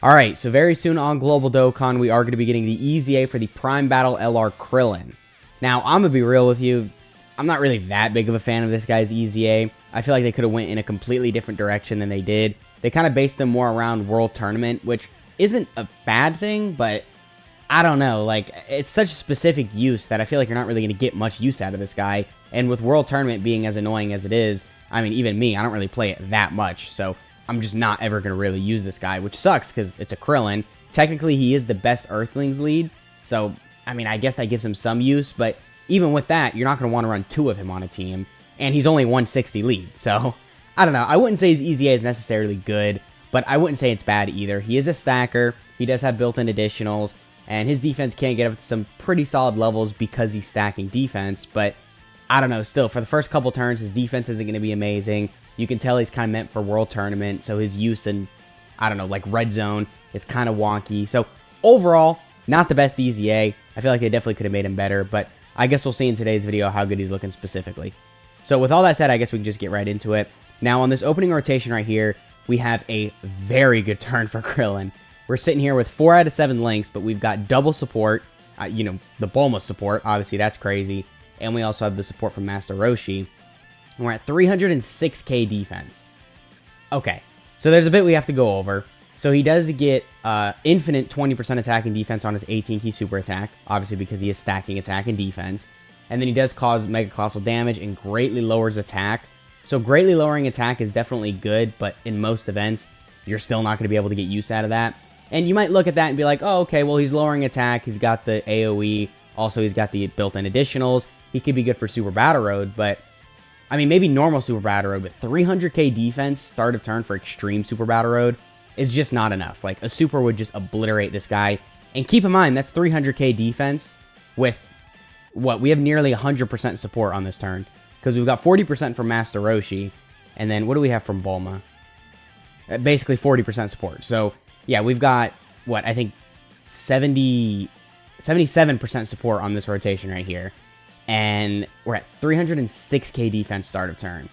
Alright, so very soon on Global Dokkan, we are going to be getting the EZA for the Prime Battle LR KRILLIN. Now, I'm going to be real with you, I'm not really that big of a fan of this guy's EZA. I feel like they could have went in a completely different direction than they did. They kind of based them more around World Tournament, which isn't a bad thing, but I don't know, like, it's such a specific use that I feel like you're not really going to get much use out of this guy. And with World Tournament being as annoying as it is, I mean, even me, I don't really play it that much, so I'm just not ever going to really use this guy, which sucks because it's a KRILLIN. Technically, he is the best Earthlings lead, so, I mean, I guess that gives him some use, but even with that, you're not going to want to run two of him on a team, and he's only 160 lead, so I don't know. I wouldn't say his EZA is necessarily good, but I wouldn't say it's bad either. He is a stacker, he does have built-in additionals, and his defense can get up to some pretty solid levels because he's stacking defense, but I don't know, still, for the first couple turns, his defense isn't going to be amazing. You can tell he's kind of meant for World Tournament, so his use in, I don't know, like Red Zone is kind of wonky. So, overall, not the best EZA. I feel like they definitely could have made him better, but I guess we'll see in today's video how good he's looking specifically. So, with all that said, I guess we can just get right into it. Now, on this opening rotation right here, we have a very good turn for KRILLIN. We're sitting here with 4 out of 7 links, but we've got double support, you know, the Bulma support, obviously that's crazy. And we also have the support from Master Roshi. We're at 306k defense. Okay, so there's a bit we have to go over. So he does get infinite 20% attack and defense on his 18-key super attack, obviously because he is stacking attack and defense. And then he does cause Mega Colossal damage and greatly lowers attack. So greatly lowering attack is definitely good, but in most events, you're still not going to be able to get use out of that. And you might look at that and be like, oh, okay, well, he's lowering attack, he's got the AoE, also he's got the built-in additionals. He could be good for Super Battle Road, but, I mean, maybe normal Super Battle Road, but 300k defense, start of turn for Extreme Super Battle Road, is just not enough. Like, a Super would just obliterate this guy. And keep in mind, that's 300k defense with, what, we have nearly 100% support on this turn. Because we've got 40% from Master Roshi, and then what do we have from Bulma? Basically 40% support. So, yeah, we've got, what, I think 77% support on this rotation right here. And we're at 306k defense start of turn.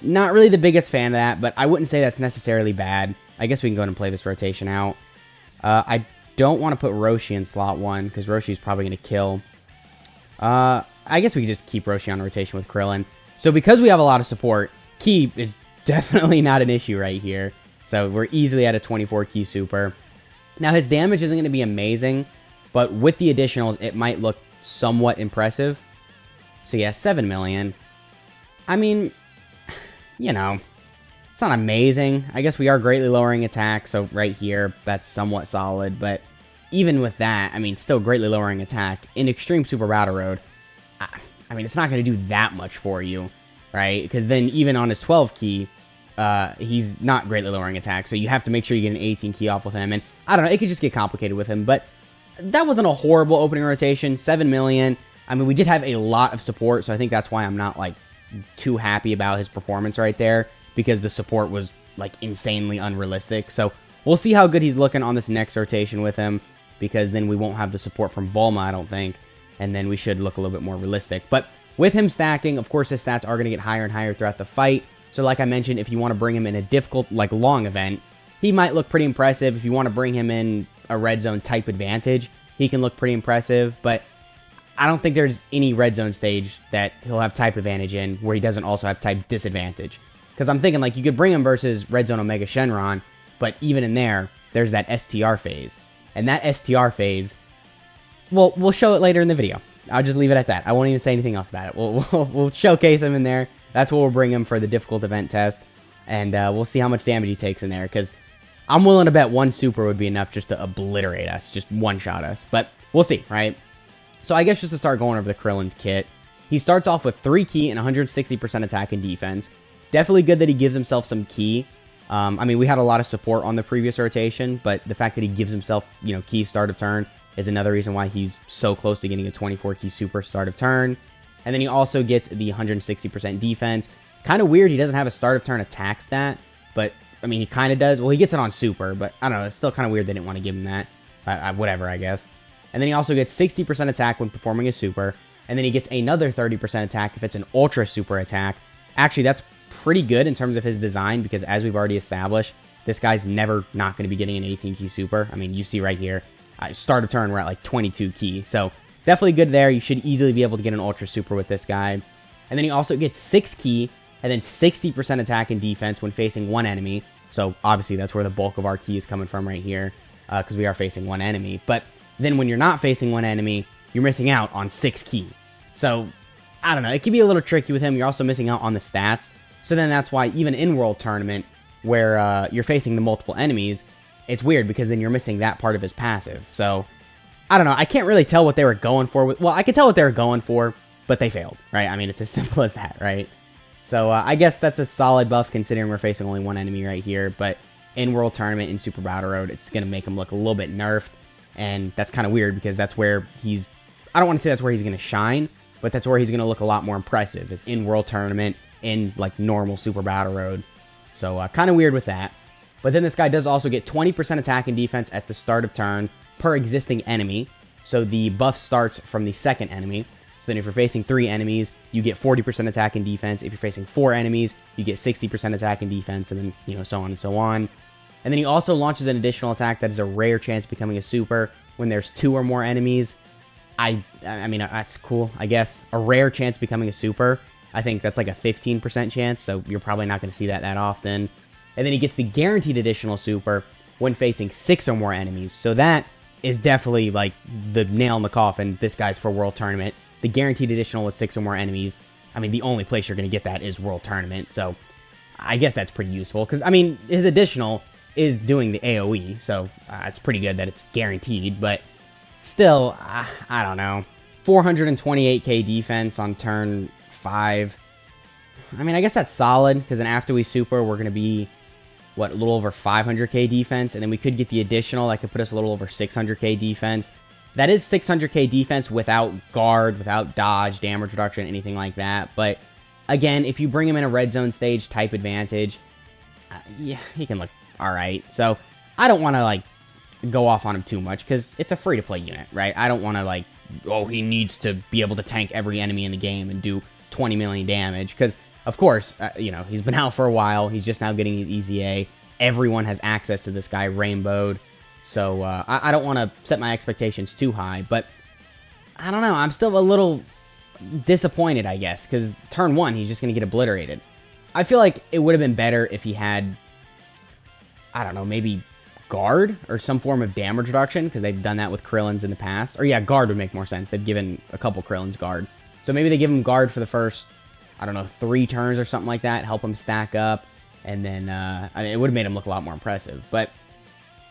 Not really the biggest fan of that, but I wouldn't say that's necessarily bad. I guess we can go ahead and play this rotation out. I don't want to put Roshi in slot 1, because Roshi's probably going to kill. I guess we can just keep Roshi on rotation with KRILLIN. So because we have a lot of support, Ki is definitely not an issue right here. So we're easily at a 24-key super. Now his damage isn't going to be amazing, but with the additionals, it might look somewhat impressive. So yeah, 7 million. I mean, you know, it's not amazing. I guess we are greatly lowering attack, so right here, that's somewhat solid. But even with that, I mean, still greatly lowering attack. In Extreme Super Battle Road, I mean, it's not going to do that much for you, right? Because then even on his 12-key, he's not greatly lowering attack, so you have to make sure you get an 18-key off with him. And I don't know, it could just get complicated with him, but that wasn't a horrible opening rotation. 7 million. I mean, we did have a lot of support, so I think that's why I'm not, like, too happy about his performance right there, because the support was, like, insanely unrealistic. So we'll see how good he's looking on this next rotation with him, because then we won't have the support from Bulma, I don't think, and then we should look a little bit more realistic. But with him stacking, of course, his stats are going to get higher and higher throughout the fight. So like I mentioned, if you want to bring him in a difficult, like, long event, he might look pretty impressive. If you want to bring him in a Red Zone type advantage, he can look pretty impressive, but I don't think there's any Red Zone stage that he'll have type advantage in where he doesn't also have type disadvantage. Because I'm thinking, like, you could bring him versus Red Zone Omega Shenron, but even in there, there's that STR phase. And that STR phase, well, we'll show it later in the video. I'll just leave it at that. I won't even say anything else about it. We'll showcase him in there. That's what we'll bring him for the difficult event test. And we'll see how much damage he takes in there, because I'm willing to bet one super would be enough just to obliterate us, just one-shot us. But we'll see, right? So I guess just to start going over the KRILLIN's kit, he starts off with 3 key and 160% attack and defense. Definitely good that he gives himself some key. I mean, we had a lot of support on the previous rotation, but the fact that he gives himself, you know, key start of turn is another reason why he's so close to getting a 24-key super start of turn. And then he also gets the 160% defense. Kind of weird he doesn't have a start of turn attack stat, but I mean, he kind of does. Well, he gets it on super, but I don't know. It's still kind of weird they didn't want to give him that. Whatever, I guess. And then he also gets 60% attack when performing a super. And then he gets another 30% attack if it's an ultra super attack. Actually, that's pretty good in terms of his design, because as we've already established, this guy's never not going to be getting an 18 key super. I mean, you see right here, start of turn, we're at like 22 key. So definitely good there. You should easily be able to get an ultra super with this guy. And then he also gets 6 key and then 60% attack and defense when facing one enemy. So obviously that's where the bulk of our key is coming from right here, because we are facing one enemy. But then when you're not facing one enemy, you're missing out on 6 key. So I don't know, it can be a little tricky with him. You're also missing out on the stats. So then that's why even in World Tournament, where you're facing the multiple enemies, it's weird because then you're missing that part of his passive. So I don't know, I can't really tell what they were going for. Well, I can tell what they were going for, but they failed, right? I mean, it's as simple as that, right? So I guess that's a solid buff considering we're facing only one enemy right here. But in World Tournament, in Super Battle Road, it's going to make him look a little bit nerfed. And that's kind of weird because that's where he's... I don't want to say that's where he's going to shine, but that's where he's going to look a lot more impressive, is in World Tournament, in like normal Super Battle Road. So kind of weird with that. But then this guy does also get 20% attack and defense at the start of turn per existing enemy. So the buff starts from the second enemy. So then if you're facing 3 enemies, you get 40% attack and defense. If you're facing 4 enemies, you get 60% attack and defense, and then, you know, so on and so on. And then he also launches an additional attack that is a rare chance becoming a super when there's 2 or more enemies. I mean, that's cool, I guess. A rare chance becoming a super. I think that's like a 15% chance, so you're probably not going to see that often. And then he gets the guaranteed additional super when facing 6 or more enemies. So that is definitely like the nail in the coffin. This guy's for World Tournament. The guaranteed additional is 6 or more enemies. I mean, the only place you're going to get that is World Tournament. So I guess that's pretty useful because, I mean, his additional is doing the AoE. So it's pretty good that it's guaranteed. But still, I don't know. 428k defense on turn 5. I mean, I guess that's solid because then after we super, we're going to be, what, a little over 500k defense. And then we could get the additional that could put us a little over 600k defense. That is 600k defense without guard, without dodge, damage reduction, anything like that. But again, if you bring him in a red zone stage type advantage, yeah, he can look all right. So I don't want to like go off on him too much because it's a free to play unit, right? I don't want to like, oh, he needs to be able to tank every enemy in the game and do 20 million damage because, of course, you know, he's been out for a while. He's just now getting his EZA. Everyone has access to this guy rainbowed. So I don't want to set my expectations too high, but I don't know. I'm still a little disappointed, I guess, because turn 1, he's just going to get obliterated. I feel like it would have been better if he had, I don't know, maybe guard or some form of damage reduction, because they've done that with Krillins in the past. Or yeah, guard would make more sense. They've given a couple Krillins guard. So maybe they give him guard for the first, I don't know, 3 turns or something like that, help him stack up, and then I mean, it would have made him look a lot more impressive. But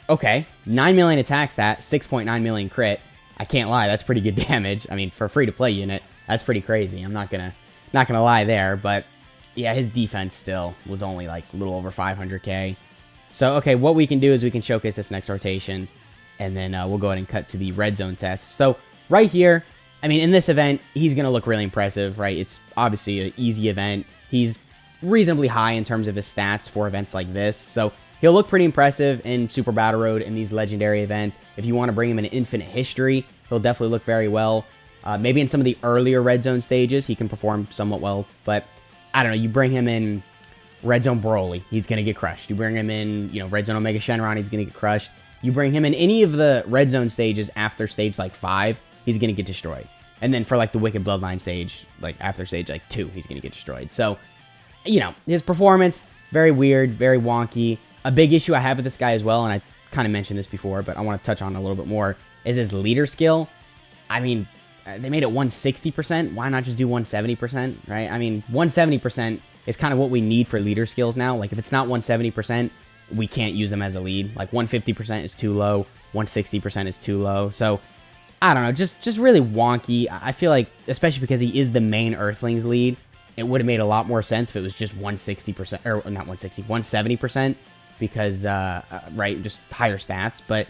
okay, 9 million attack stat, 6.9 million crit. I can't lie, that's pretty good damage. I mean, for a free-to-play unit, that's pretty crazy. I'm not gonna lie there, but yeah, his defense still was only like a little over 500k. So okay, what we can do is we can showcase this next rotation, and then we'll go ahead and cut to the red zone tests. So right here, I mean, in this event, he's gonna look really impressive, right? It's obviously an easy event. He's reasonably high in terms of his stats for events like this, so he'll look pretty impressive in Super Battle Road in these legendary events. If you want to bring him in Infinite History, he'll definitely look very well. Maybe in some of the earlier Red Zone stages, he can perform somewhat well. But, I don't know, you bring him in Red Zone Broly, he's going to get crushed. You bring him in, you know, Red Zone Omega Shenron, he's going to get crushed. You bring him in any of the Red Zone stages after stage, like, 5, he's going to get destroyed. And then for, like, the Wicked Bloodline stage, like, after stage, like, 2, he's going to get destroyed. So, you know, his performance, very weird, very wonky. A big issue I have with this guy as well, and I kind of mentioned this before, but I want to touch on it a little bit more, is his leader skill. I mean, they made it 160%. Why not just do 170%, right? I mean, 170% is kind of what we need for leader skills now. Like, if it's not 170%, we can't use them as a lead. Like, 150% is too low. 160% is too low. So, I don't know. Just really wonky. I feel like, especially because he is the main Earthlings lead, it would have made a lot more sense if it was just 160%, or not 160, 170%. Because, right, just higher stats, but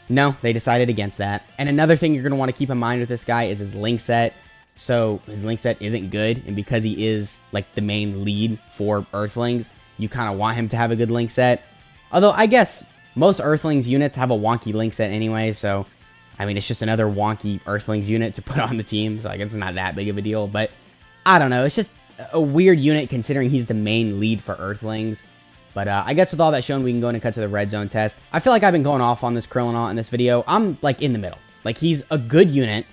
no, they decided against that. And another thing you're going to want to keep in mind with this guy is his link set. So his link set isn't good, and because he is, like, the main lead for Earthlings, you kind of want him to have a good link set. Although, I guess most Earthlings units have a wonky link set anyway, so, I mean, it's just another wonky Earthlings unit to put on the team, so I guess it's not that big of a deal, but I don't know, it's just a weird unit considering he's the main lead for Earthlings. But I guess with all that shown, we can go in and cut to the red zone test. I feel like I've been going off on this KRILLIN in this video. I'm like in the middle. Like he's a good unit,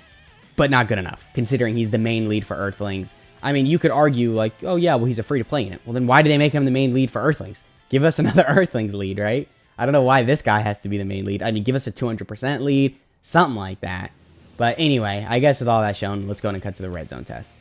but not good enough, considering he's the main lead for Earthlings. I mean, you could argue like, oh yeah, well he's a free-to-play unit. Well then why do they make him the main lead for Earthlings? Give us another Earthlings lead, right? I don't know why this guy has to be the main lead. I mean, give us a 200% lead, something like that. But anyway, I guess with all that shown, let's go in and cut to the red zone test.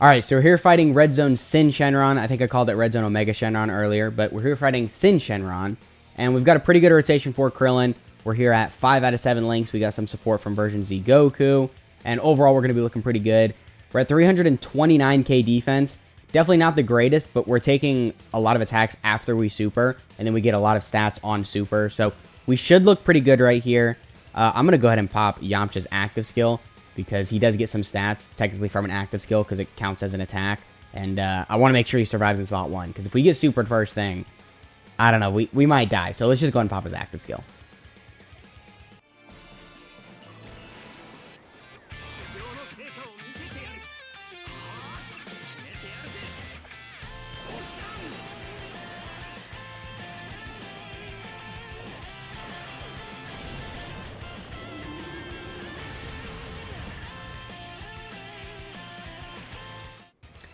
Alright, so we're here fighting Red Zone Sin Shenron. I think I called it Red Zone Omega Shenron earlier, but we're here fighting Sin Shenron. And we've got a pretty good rotation for KRILLIN. We're here at 5 out of 7 links. We got some support from version Z Goku. And overall, we're going to be looking pretty good. We're at 329k defense. Definitely not the greatest, but we're taking a lot of attacks after we super. And then we get a lot of stats on super. So we should look pretty good right here. I'm going to go ahead and pop Yamcha's active skill, because he does get some stats, technically from an active skill, because it counts as an attack. And I want to make sure he survives in slot 1, because if we get supered first thing, I don't know, we might die. So let's just go ahead and pop his active skill.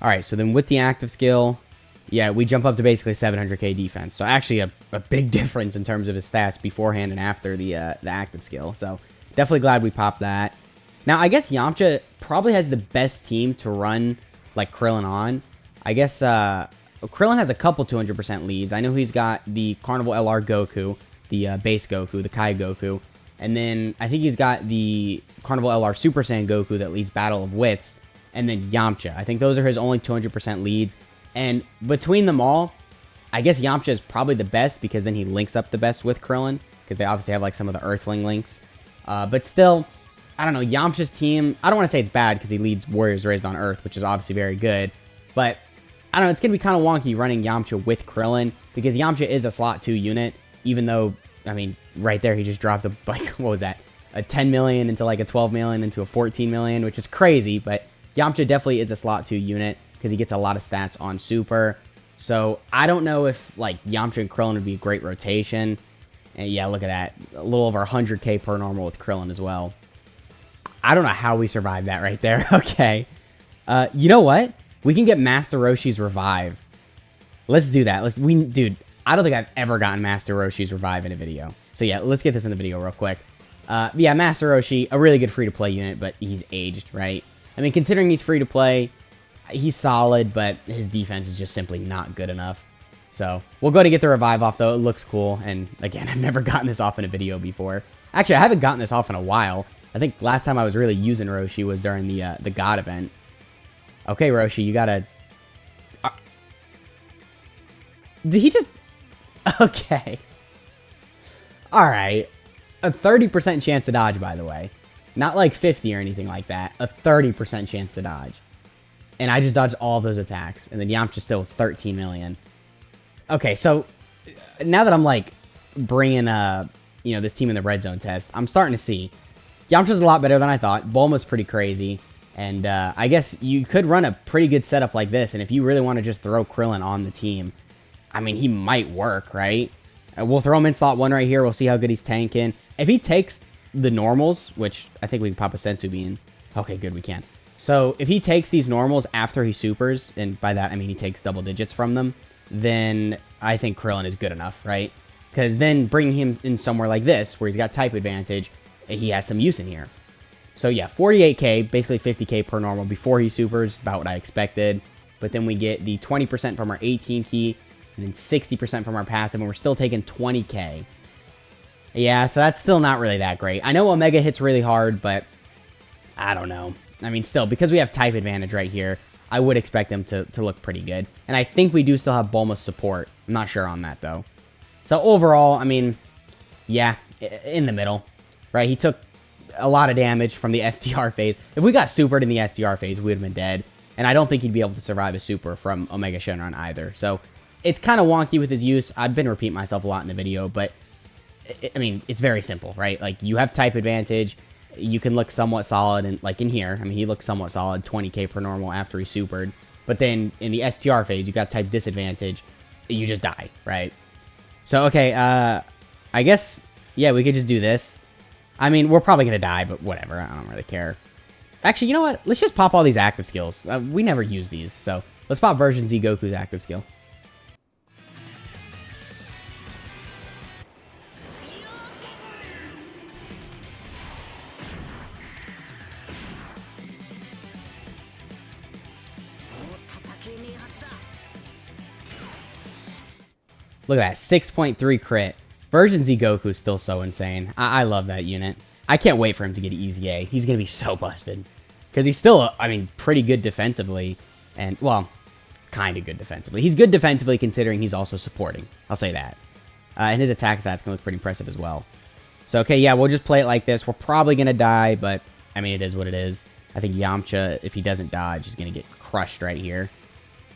Alright, so then with the active skill, yeah, we jump up to basically 700k defense. So actually a big difference in terms of his stats beforehand and after the active skill. So definitely glad we popped that. Now, I guess Yamcha probably has the best team to run like KRILLIN on. I guess KRILLIN has a couple 200% leads. I know he's got the Carnival LR Goku, the base Goku, the Kai Goku. And then I think he's got the Carnival LR Super Saiyan Goku that leads Battle of Wits. And then Yamcha. I think those are his only 200% leads. And between them all, I guess Yamcha is probably the best, because then he links up the best with KRILLIN, because they obviously have like some of the Earthling links. But still, I don't know, Yamcha's team, I don't want to say it's bad, because he leads Warriors Raised on Earth, which is obviously very good. But I don't know, it's going to be kind of wonky running Yamcha with KRILLIN, because Yamcha is a slot 2 unit, even though, I mean, right there he just dropped a, like, what was that? A 10 million into like a 12 million into a 14 million, which is crazy, but Yamcha definitely is a slot 2 unit, because he gets a lot of stats on super. So I don't know if like Yamcha and KRILLIN would be a great rotation. And yeah, look at that. A little over 100k per normal with KRILLIN as well. I don't know how we survived that right there. Okay. You know what? We can get Master Roshi's Revive. Let's do that. Dude, I don't think I've ever gotten Master Roshi's Revive in a video. So yeah, let's get this in the video real quick. Yeah, Master Roshi, a really good free-to-play unit, but he's aged, right? I mean, considering he's free to play, he's solid, but his defense is just simply not good enough. So we'll go to get the revive off, though. It looks cool. And again, I've never gotten this off in a video before. Actually, I haven't gotten this off in a while. I think last time I was really using Roshi was during the God event. Okay, Roshi, you gotta... Did he just... Okay. Alright. A 30% chance to dodge, by the way. Not like 50 or anything like that. A 30% chance to dodge. And I just dodged all of those attacks. And then Yamcha's still with 13 million. Okay, so now that I'm like bringing you know, this team in the red zone test, I'm starting to see Yamcha's a lot better than I thought. Bulma's pretty crazy. And I guess you could run a pretty good setup like this. And if you really want to just throw KRILLIN on the team, I mean, he might work, right? We'll throw him in slot 1 right here. We'll see how good he's tanking. If he takes the normals, which I think we can pop a Senzu Bean. Okay, good, we can. So if he takes these normals after he supers, and by that I mean he takes double digits from them, then I think KRILLIN is good enough, right? Because then bringing him in somewhere like this, where he's got type advantage, he has some use in here. So yeah, 48k, basically 50k per normal before he supers, about what I expected. But then we get the 20% from our 18 key, and then 60% from our passive, and we're still taking 20k. Yeah, so that's still not really that great. I know Omega hits really hard, but I don't know. I mean, still, because we have type advantage right here, I would expect him to look pretty good. And I think we do still have Bulma's support. I'm not sure on that, though. So overall, I mean, yeah, in the middle, right? He took a lot of damage from the STR phase. If we got supered in the STR phase, we would have been dead. And I don't think he'd be able to survive a super from Omega Shenron either. So it's kind of wonky with his use. I've been repeating myself a lot in the video, but I mean, it's very simple, right? Like, you have type advantage. You can look somewhat solid, and like in here, I mean, he looks somewhat solid, 20k per normal after he supered. But then in the STR phase, you got type disadvantage. you just die, right? So, okay, I guess, yeah, we could just do this. I mean, we're probably going to die, but whatever. I don't really care. Actually, you know what? Let's just pop all these active skills. We never use these, so let's pop version Z Goku's active skill. Look at that, 6.3 crit. Version Z Goku is still so insane. I love that unit. I can't wait for him to get EZA. He's going to be so busted. Because he's still, I mean, pretty good defensively. And, well, kind of good defensively. He's good defensively considering he's also supporting. I'll say that. And his attack stats can look pretty impressive as well. So, okay, yeah, we'll just play it like this. We're probably going to die, but, I mean, it is what it is. I think Yamcha, if he doesn't dodge, is going to get crushed right here.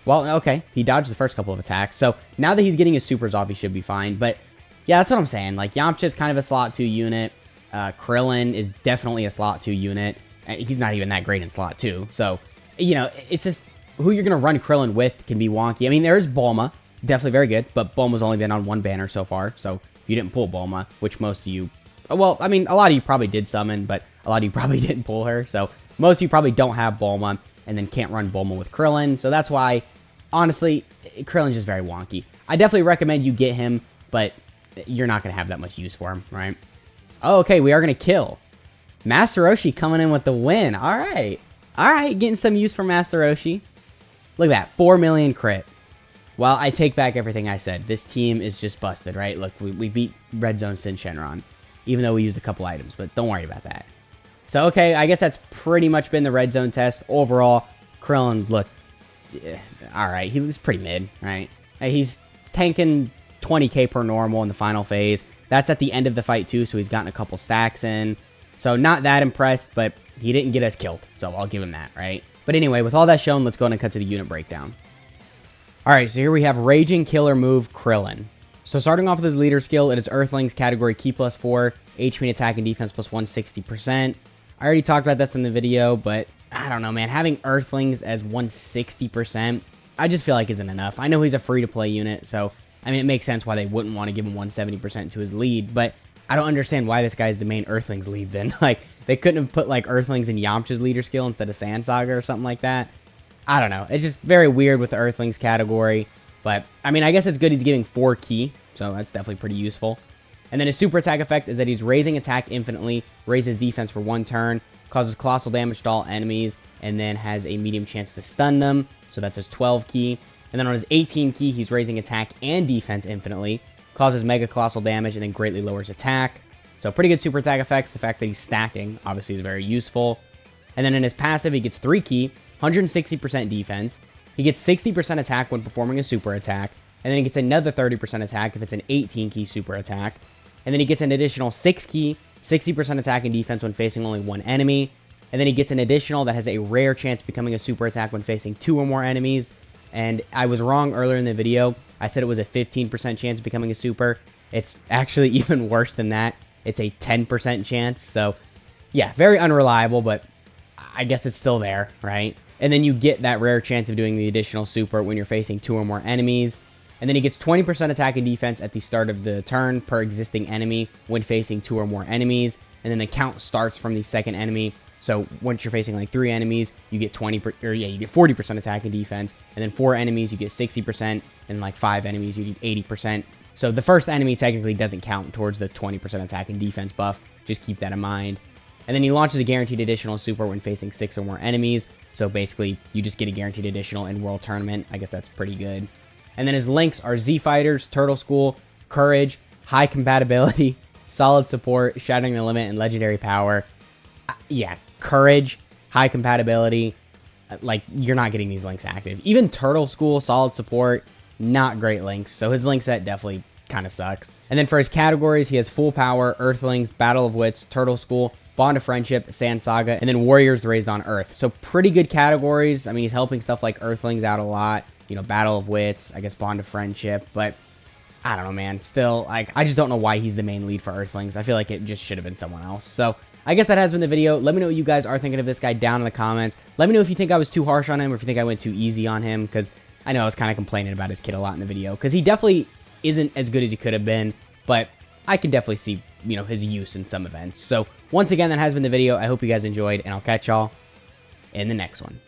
Well, okay, he dodged the first couple of attacks. So, now that he's getting his supers off, he should be fine. But, yeah, that's what I'm saying. Like, Yamcha is kind of a slot 2 unit. Krillin is definitely a slot 2 unit. He's not even that great in slot 2. So, you know, it's just who you're going to run Krillin with can be wonky. I mean, there is Bulma. Definitely very good. But Bulma's only been on 1 banner so far. So, you didn't pull Bulma, which most of you... Well, I mean, a lot of you probably did summon, but a lot of you probably didn't pull her. So, most of you probably don't have Bulma and then can't run Bulma with Krillin. So, that's why, honestly, Krillin's just very wonky. I definitely recommend you get him, but you're not going to have that much use for him, right? Oh, okay, we are going to kill. Master Roshi coming in with the win. All right. All right, getting some use for Master Roshi. Look at that, 4 million crit. Well, I take back everything I said. This team is just busted, right? Look, we beat Red Zone Sin Shenron, even though we used a couple items, but don't worry about that. So, okay, I guess that's pretty much been the Red Zone test. Overall, Krillin, look, yeah, all right, he was pretty mid, right? He's tanking 20k per normal in the final phase. That's at the end of the fight, too, so he's gotten a couple stacks in. So, not that impressed, but he didn't get us killed, so I'll give him that, right? But anyway, with all that shown, let's go ahead and cut to the unit breakdown. Alright, so here we have Raging Killer Move Krillin. So, starting off with his leader skill, it is Earthlings category Ki +4, HP and attack and defense plus 160%. I already talked about this in the video, but I don't know, man. Having Earthlings as 160%, I just feel like isn't enough. I know he's a free-to-play unit, so... I mean, it makes sense why they wouldn't want to give him 170% to his lead, but I don't understand why this guy's the main Earthlings lead then. Like, they couldn't have put, like, Earthlings in Yamcha's leader skill instead of Sand Saga or something like that. I don't know. It's just very weird with the Earthlings category, but, I mean, I guess it's good he's giving 4 Ki, so that's definitely pretty useful. And then his super attack effect is that he's raising attack infinitely, raises defense for 1 turn, causes colossal damage to all enemies, and then has a medium chance to stun them, so that's his 12 Ki. And then on his 18 Ki, he's raising attack and defense infinitely, causes mega colossal damage, and then greatly lowers attack. So pretty good super attack effects. The fact that he's stacking, obviously, is very useful. And then in his passive, he gets 3 Ki, 160% defense. He gets 60% attack when performing a super attack. And then he gets another 30% attack if it's an 18 Ki super attack. And then he gets an additional 6 Ki, 60% attack and defense when facing only 1 enemy. And then he gets an additional that has a rare chance of becoming a super attack when facing 2 or more enemies. And I was wrong earlier in the video. I said it was a 15% chance of becoming a super. It's actually even worse than that. It's a 10% chance. So, yeah, very unreliable, but I guess it's still there, right? And then you get that rare chance of doing the additional super when you're facing 2 or more enemies. And then he gets 20% attack and defense at the start of the turn per existing enemy when facing 2 or more enemies. And then the count starts from the second enemy. So once you're facing like 3 enemies, you get you get 40% attack and defense, and then 4 enemies you get 60%, and like 5 enemies you get 80%. So the first enemy technically doesn't count towards the 20% attack and defense buff. Just keep that in mind. And then he launches a guaranteed additional super when facing 6 or more enemies. So basically, you just get a guaranteed additional in World Tournament. I guess that's pretty good. And then his links are Z Fighters, Turtle School, Courage, High Compatibility, Solid Support, Shattering the Limit, and Legendary Power. Yeah, Courage, High Compatibility, like, you're not getting these links active. Even Turtle School, Solid Support, not great links. So his link set definitely kind of sucks. And then for his categories, he has Full Power, Earthlings, Battle of Wits, Turtle School, Bond of Friendship, Sand Saga, and then Warriors Raised on Earth. So pretty good categories. I mean, he's helping stuff like Earthlings out a lot. You know, Battle of Wits, I guess Bond of Friendship, but I don't know, man. Still, like, I just don't know why he's the main lead for Earthlings. I feel like it just should have been someone else. So I guess that has been the video. Let me know what you guys are thinking of this guy down in the comments. Let me know if you think I was too harsh on him or if you think I went too easy on him, because I know I was kind of complaining about his kit a lot in the video, because he definitely isn't as good as he could have been, but I can definitely see, you know, his use in some events. So once again, that has been the video. I hope you guys enjoyed, and I'll catch y'all in the next one.